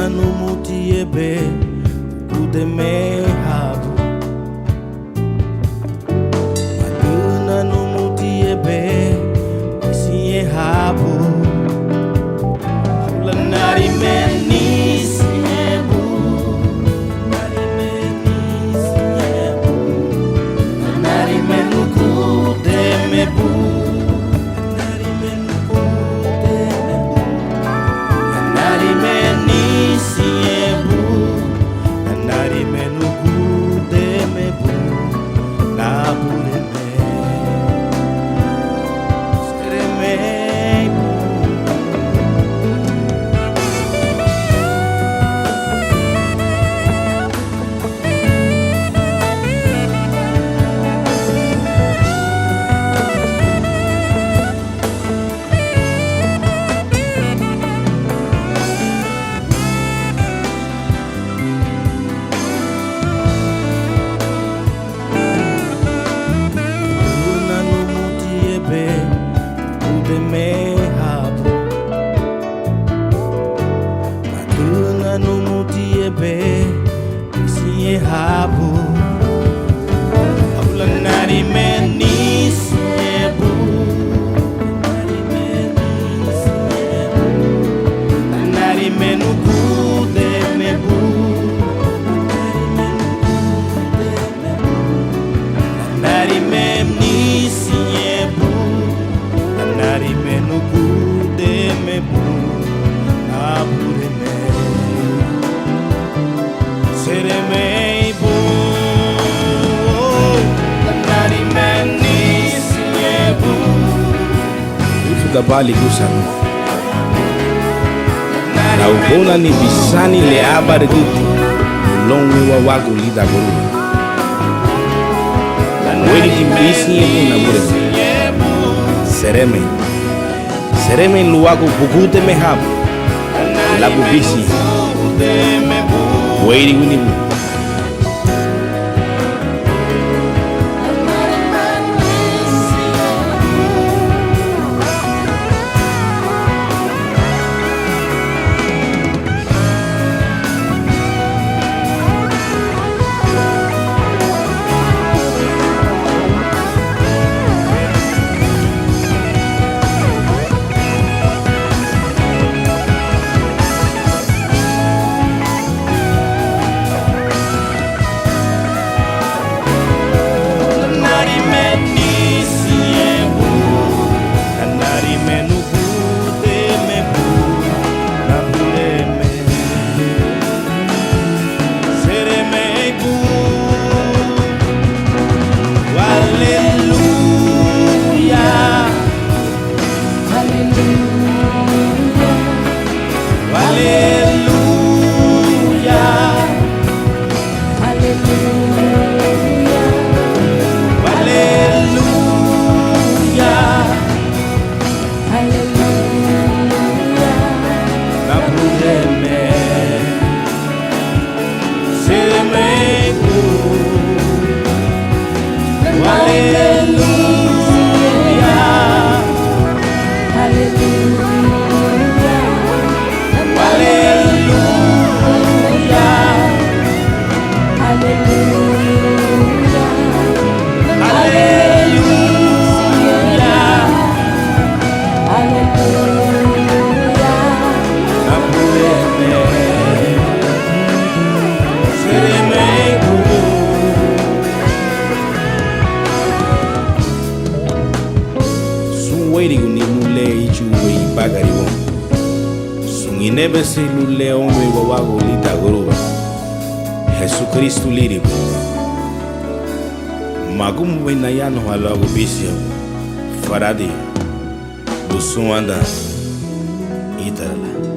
Maduna no mutiebe kude me habu. Maduna no mutiebe siye habu. Ulanari meni siebu. Nari meni siebu. Nari menu kude mebu. Nari menu kude mebu. Nari meni siebu. Nari menu kude mebu. Nabule me. Sere me bu. Me habu. Maduna no mutiebe siye habu. Ulanari meni siebu. Nari meni siebu. Nari menu kude mebu. Nari meni siebu. Nari menu kude mebu. Nabule me. Sere me bu. Nari meni siebu. Ifukabali gusano na ubona ni bisani le abariguti lonwe wa wago lida guru weli kimbisi yetu na mure sereme luago bugute me habu la bubisi weli unibu Nebe se lule ome wawago lita goroba Jesucristo lirigo Magumu wena yano halago bisio Faradi Busumanda Itarala